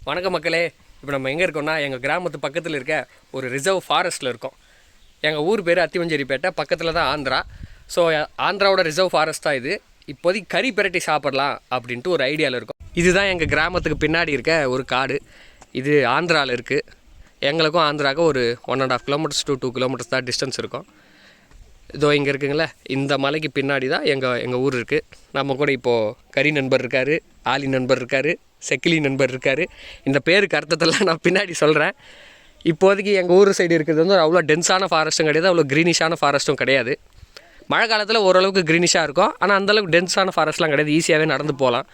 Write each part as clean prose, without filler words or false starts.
வணக்கம் மக்களே. இப்போ நம்ம எங்கே இருக்கோம்னா எங்கள் கிராமத்து பக்கத்தில் இருக்க ஒரு ரிசர்வ் ஃபாரஸ்ட்டில் இருக்கோம். எங்கள் ஊர் பேர் அத்திவஞ்சேரிப்பேட்டை, பக்கத்தில் தான் ஆந்திரா. ஸோ ஆந்திராவோட ரிசர்வ் ஃபாரஸ்ட் தான் இது. இப்போதைக்கு கறி பிரட்டி சாப்பிட்லாம் அப்படின்ட்டு ஒரு ஐடியாவில் இருக்கும். இதுதான் எங்கள் கிராமத்துக்கு பின்னாடி இருக்க ஒரு காடு. இது ஆந்திராவில் இருக்குது. எங்களுக்கும் ஆந்திராவுக்கும் ஒரு 1.5 கிலோமீட்டர்ஸ் to 2 கிலோமீட்டர்ஸ் தான் டிஸ்டன்ஸ் இருக்கும். இதோ இங்கே இருக்குங்களே, இந்த மலைக்கு பின்னாடி தான் எங்கள் ஊர் இருக்குது. நம்ம கூட இப்போது கறி நண்பர் இருக்கார், ஆலி நண்பர் இருக்கார், செக்கிலி நண்பர் இருக்கார். இந்த பேருக்கு அர்த்தத்தெல்லாம் நான் பின்னாடி சொல்கிறேன். இப்போதைக்கு எங்கள் ஊர் சைடு இருக்கிறது வந்து அவ்வளோ டென்ஸான ஃபாரஸ்ட்டும் கிடையாது, அவ்வளோ க்ரீனிஷான ஃபாரஸ்ட்டும் கிடையாது. மழை காலத்தில் ஓரளவுக்கு க்ரீனிஷாக இருக்கும், ஆனால் அந்தளவுக்கு டென்ஸான ஃபாரஸ்ட்லாம் கிடையாது. ஈஸியாகவே நடந்து போகலாம்.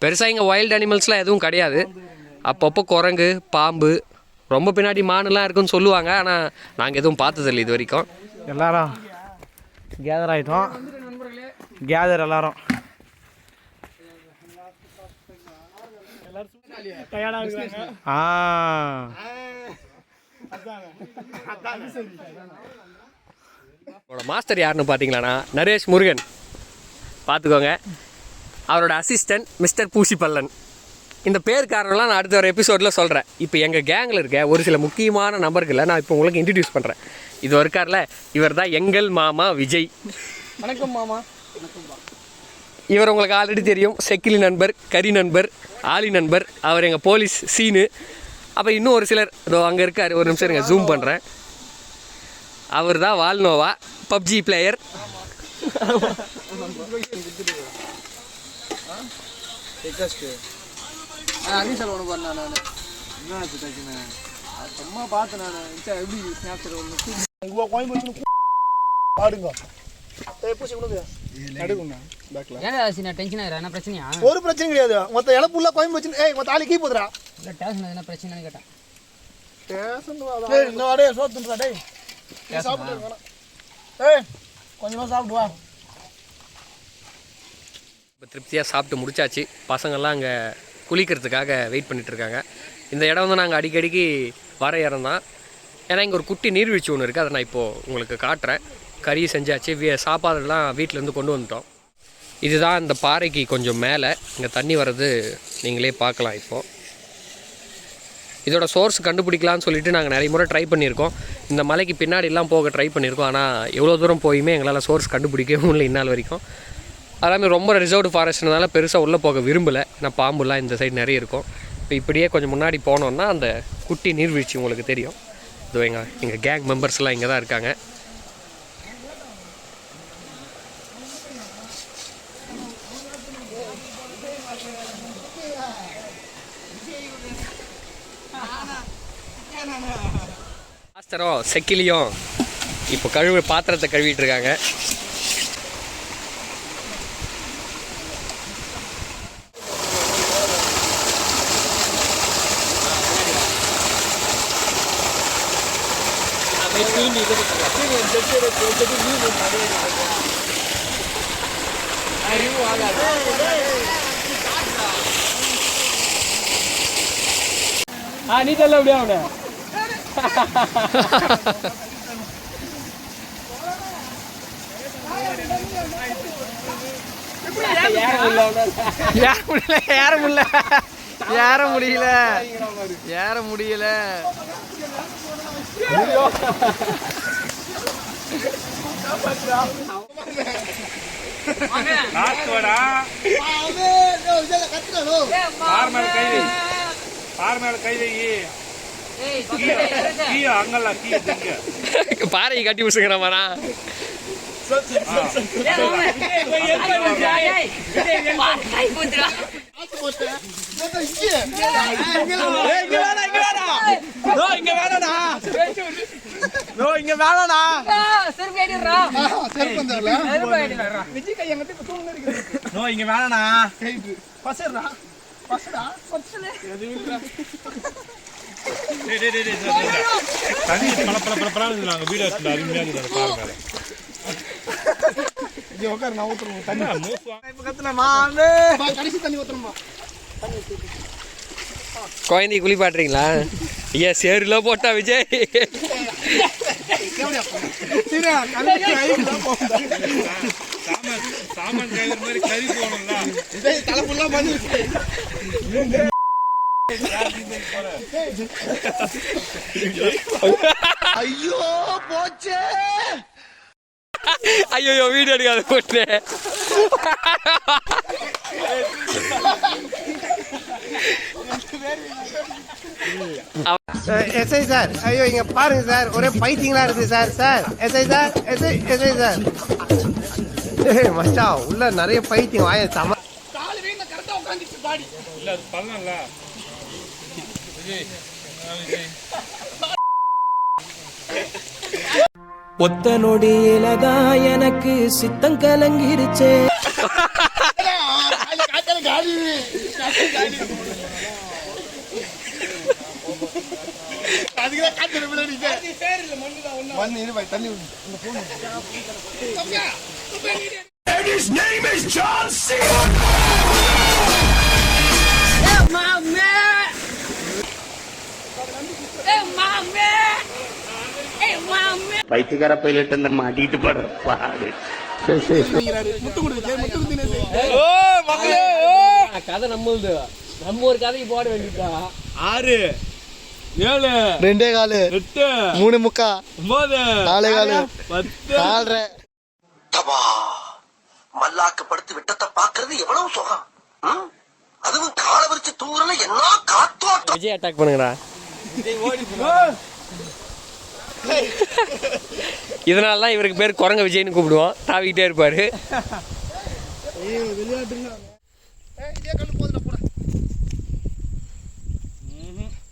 பெருசாக இங்கே வைல்டு அனிமல்ஸ்லாம் எதுவும் கிடையாது. அப்பப்போ குரங்கு, பாம்பு, ரொம்ப பின்னாடி மானுலாம் இருக்குன்னு சொல்லுவாங்க. ஆனால் நாங்கள் எதுவும் பார்த்ததில்லை இது வரைக்கும். எல்லாரும் கேதர் ஆகிட்டோம். கேதர் எல்லாரும் மாஸ்டர் யாருன்னு பார்த்தீங்களாண்ணா, நரேஷ் முருகன். பார்த்துக்கோங்க. அவரோட அசிஸ்டன்ட் மிஸ்டர் பூசிப்பல்லன். இந்த பேர் காரணம்லாம் நான் அடுத்த ஒரு எபிசோடில் சொல்கிறேன். இப்போ எங்கள் கேங்கில் இருக்க ஒரு சில முக்கியமான நபர்களை நான் இப்போ உங்களுக்கு இன்ட்ரடியூஸ் பண்ணுறேன். இது இருக்கார்ல, இவர் தான் எங்கள் மாமா விஜய். வணக்கம் மாமா. இவர் உங்களுக்கு ஆல்ரெடி தெரியும், செக்கிலி நண்பர், கரி நண்பர், ஆலி நண்பர். அவர் எங்கள் போலீஸ் சீனு. அப்போ இன்னும் ஒரு சிலர் இதோ அங்கே இருக்கார். ஒரு நிமிஷம் இருங்க, ஜூம் பண்ணுறேன். அவர் தான் வால்னோவா, பப்ஜி பிளேயர். ஒரு பிரச்சனை கிடையாது. மொத்த இழப்பு உள்ள கோயம்பு வச்சு மொத்த ஆளு கீ போதுரா. பிரச்சனை கேட்டேன். கொஞ்சமா சாப்பிடுவா. இப்போ திருப்தியாக சாப்பிட்டு முடிச்சாச்சு. பசங்கள்லாம் அங்கே குளிக்கிறதுக்காக வெயிட் பண்ணிகிட்ருக்காங்க. இந்த இடம் வந்து நாங்கள் அடிக்கடிக்கு வர இடம் தான். ஏன்னா இங்கே ஒரு குட்டி நீர்வீழ்ச்சி ஒன்று இருக்குது, அதை நான் இப்போது உங்களுக்கு காட்டுறேன். கறி செஞ்சாச்சு, சாப்பாடுலாம் வீட்டிலேருந்து கொண்டு வந்துட்டோம். இதுதான் இந்த பாறைக்கு கொஞ்சம் மேலே இங்கே தண்ணி வர்றது நீங்களே பார்க்கலாம். இப்போது இதோட சோர்ஸ் கண்டுபிடிக்கலான்னு சொல்லிட்டு நாங்கள் நிறைய முறை ட்ரை பண்ணியிருக்கோம். இந்த மலைக்கு பின்னாடிலாம் போக ட்ரை பண்ணியிருக்கோம். ஆனால் எவ்வளோ தூரம் போயுமே எங்களால் சோர்ஸ் கண்டுபிடிக்கவும் இல்லை இந்நாள் வரைக்கும். எல்லாமே ரொம்ப ரிசர்வ்டு ஃபாரஸ்ட்னால பெருசாக உள்ளே போக விரும்பலை. ஏன்னா பாம்புலாம் இந்த சைடு நிறைய இருக்கும். இப்போ இப்படியே கொஞ்சம் முன்னாடி போனோன்னா அந்த குட்டி நீர்வீழ்ச்சி உங்களுக்கு தெரியும். இதோ எங்கள் கேங் மெம்பர்ஸ்லாம் இங்கே தான் இருக்காங்க. மாஸ்டரும் செக்கிலியும் இப்போ பாத்திரத்தை கழுவிட்டு இருக்காங்க. நீ சொல்ல அப்படியே அவனை ஏற முடியல. பாறையை கட்டி விசுங்கிறமாண்ணா. இங்க வேணா குழந்தை குளிப்பாட்டுறீங்களா? ஐயா சேருல போட்டா விஜய். சாமான் மாதிரி கறி போகணும்ல. ஐயோ போச்சே. ஐயோ வீடியோ எடுக்காத போட்டு. எஸ்ஐ சார், ஐயோ இங்க பாருங்க சார், ஒரே பைத்தியங்களா இருக்கு sir. Sir SI sir, SI sir, மச்சான் உள்ள நிறைய பைத்தியம் வாய சம. ஒத்த நொடியிலதான் எனக்கு சித்தம் கலங்கிருச்சே. பைத்தியக்கார பைலட் அந்த மாட்டிட்டு படுற பாடு. கதை நம்மளுது. நம்ம ஒரு கதைக்கு போட வேண்டியதா. 6 7 2 காலு 8 3 முக்கா 9 4 காலு 10 4. மல்லாக்கு படுத்து விட்டத்தை பாக்குறது எவ்வளவு சுகம். அதுவும் கால வரிச்சு தூங்குறல என்ன காத்தோட்டம். விஜய் அட்டாக் பண்ணுங்கடா. இதனால தான் இவருக்கு பேர் குரங்க விஜய்னு கூப்பிடுவோம். தாவிக்கிட்டே இருப்பாரு.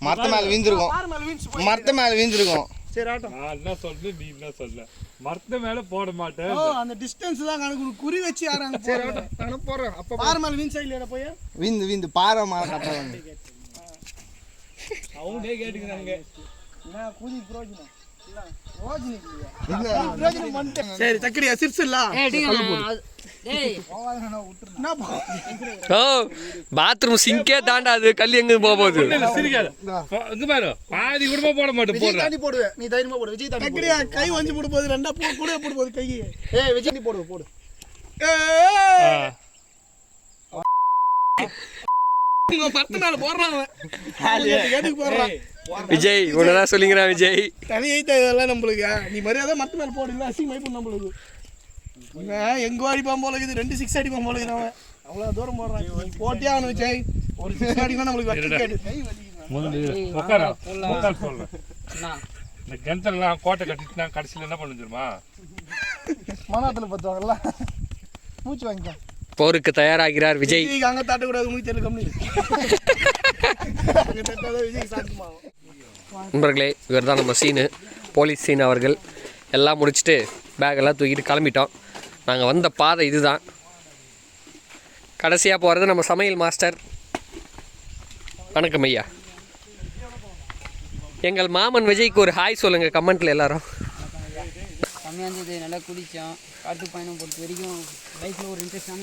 மரத்த மேல வீழ்ந்திருக்கும், மரத்த மேல வீழ்ந்திருக்கும். நான் என்ன சொல்றேன், நீ என்ன சொல்ல. மரத்து மேல போட மாட்டேன். அந்த டிஸ்டன்ஸ் தான் கணக்கு. குறி வச்சு யாராங்க. சரி நான் போறேன். அப்ப பாறை மேல வீண் சைடுல போய் வீந்து பாறை மேல கட்டலாம். அவனே கேட்டுக்கிறாங்க. நான் கூதி புரோஜனம் இல்ல ரோஜினி இல்ல புரோஜனம் பண்ணிட்டேன். சரி தக்கடியா சிர்சல்ல. டேய் ஓ பாத்ரூம் சிங்கே தாண்டாது. கல் எங்க போக போகுது. சிரிக்காத. இங்க பாரு, பாதி கூட போட மாட்டேன். விஜய் தாண்டி போடுவேன். நீ தைரியமா போடு. விஜய் தாண்டி தக்கடியா கை வஞ்சி போடு போது. ரெண்டா கூட போடு போது கை. ஏய் விஜய் நீ போடு போடு. உங்க பத்து நாள் போடுறான் எதுக்கு போடுறான். விஜய் உன்னதான் சொல்லிங்கிறான். விஜய் தனியாயிட்ட இதெல்லாம் நம்மளுக்கு. நீ மரியாதை மத்த மேல போடு. இல்ல அசிங்கமா இப்போ நம்மளுக்கு எங்க அடிப்பான் போல இருக்குது. 2 6 அடிப்பான் போல இருக்குது. அவன் அவ்வளவு தூரம் போடுறான். நீ போட்டியா அவனு விஜய். ஒரு 6 அடிக்கணும் நம்மளுக்கு வெட்டிக்காடு. உட்கார சொல்றேன். இந்த கிணத்துலாம் கோட்டை கட்டிட்டுனா கடைசியில் என்ன பண்ண தெரியுமா? மனாத்துல பத்துவாங்கல்ல மூச்சு வாங்கிக்க. போருக்கு தயாராகிறார் விஜய். அங்க தாட்டக்கூடாது. உங்களுக்கு தெரியல கம்மி. அங்க தட்டாதான் விஜய் சாத்தியமாகும். நண்பர்களே இவர் தான் நம்ம சீனு, போலீஸ் சீன் அவர்கள். எல்லாம் முடிச்சுட்டு பேக்கெல்லாம் தூக்கிட்டு கிளம்பிட்டோம். நாங்கள் வந்த பாதை இதுதான். கடைசியாக போகிறது நம்ம சமையல் மாஸ்டர். வணக்கம் ஐயா. எங்கள் மாமன் விஜய்க்கு ஒரு ஹாய் சொல்லுங்கள் கமெண்ட்டில் எல்லாரும். கம்மியாக இருந்தது, நல்லா குடித்தோம். காட்டு பயணம் பொறுத்த வரைக்கும் லைஃப்பில் ஒரு இன்ட்ரெஸ்டான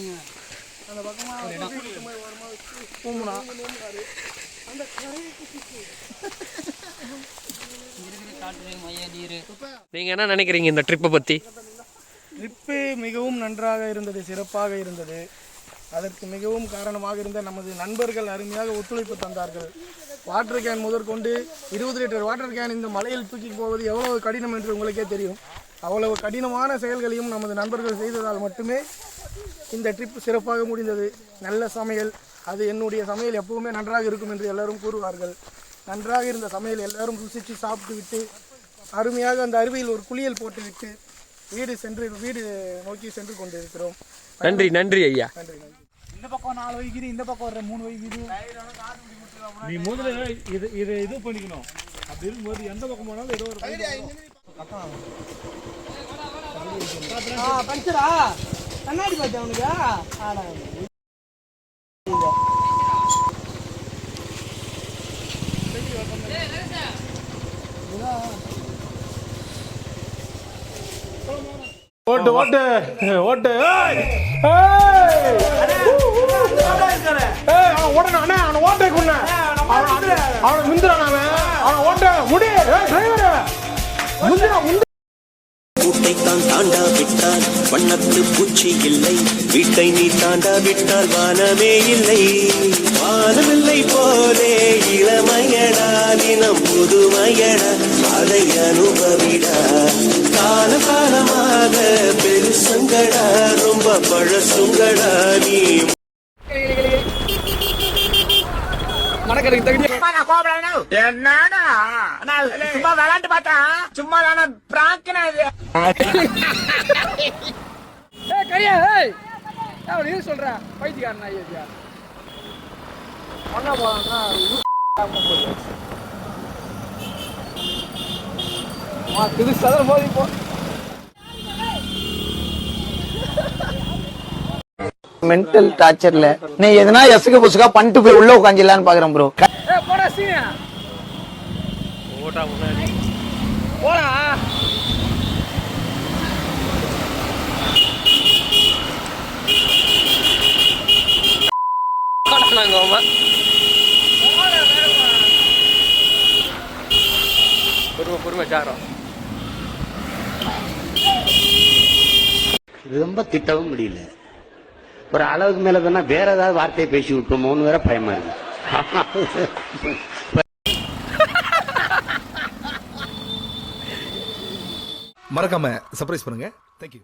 காட்டு மைய நீர். நீங்கள் என்ன நினைக்கிறீங்க இந்த ட்ரிப்பை பற்றி? ட்ரிப்பு மிகவும் நன்றாக இருந்தது, சிறப்பாக இருந்தது. அதற்கு மிகவும் காரணமாக இருந்த நமது நண்பர்கள் அருமையாக ஒத்துழைப்பு தந்தார்கள். வாட்டர் கேன் முதற்கொண்டு 20 லிட்டர் வாட்டர் கேன் இந்த மலையில் தூக்கி போவது எவ்வளவு கடினம் என்று உங்களுக்கே தெரியும். அவ்வளவு கடினமான செயல்களையும் நமது நண்பர்கள் செய்ததால் மட்டுமே இந்த ட்ரிப் சிறப்பாக முடிந்தது. நல்ல சமையல், அது என்னுடைய சமையல் எப்பவுமே நன்றாக இருக்கும் என்று எல்லாரும் கூறுவார்கள். நன்றாக இருந்த சமையல் எல்லாரும் ருசித்து சாப்பிட்டு விட்டு அருமையாக அந்த அருவியில் ஒரு குளியல் போட்டுவிட்டு வீடு நோக்கி சென்று கொண்டிருக்கிறோம். நன்றி நன்றி ஐயா. நன்றி நன்றி. இந்த பக்கம் 4 வைக்குது, இந்த பக்கம் ஒரு 3 வைக்குது. நீ முதல்ல இது பண்ணிக்கணும். அப்படி இருக்கும்போது எந்த பக்கம் போனாலும் ஏதோ ஒரு பஞ்சரா கண்ணாடி பார்த்தேன் அவனுக்கு. ஓட்டு ஓட்டு ஓட்டு. ஓடணும் அண்ணா, அவனை ஓட்டை கொண்டு அவனை முந்திரான். அவனை ஓட்ட முடி டிரைவர் முந்திரா. கூட்டைத்தான் தாண்டா விட்டால் வண்ணத்து பூச்சி இல்லை, வீட்டை நீ தாண்டா விட்டால் வானமே இல்லை. வானமில்லை போலே இளமையடா, தினம் புதுமையடா, அதை அனுபவிடா. காலம் காலமாக பெருசங்கடா, ரொம்ப பழசுங்கடா நீ. சும்மா விளையாண்டு பார்த்தா சும்மா தானே பிராங்கனா இது. கரியா ஏய் அவன் இது சொல்றேன் பைத்தியக்காரன் ஐயா பண்ண போறான்னா இது சதற போது இப்போ மென்டல் டார்ச்சர்ல நீ எதனா எசுக்கு புசுக்கா பண்ணிட்டு போய் உள்ள உட்காந்துலான்னு பாக்குறேன் ப்ரோ. போடா சீனியா ஓட்டா முன்னாடி போடா நாங்க பொறுமை சாரம். ரொம்ப திட்டவும் முடியல. ஒரு அளவுக்கு மேல தானே வேற ஏதாவது வார்த்தையை பேசி விட்டுருமோன்னு வேற பயமா இருக்கு. மறக்காம சர்ப்ரைஸ் பண்ணுங்க. தேங்க்யூ.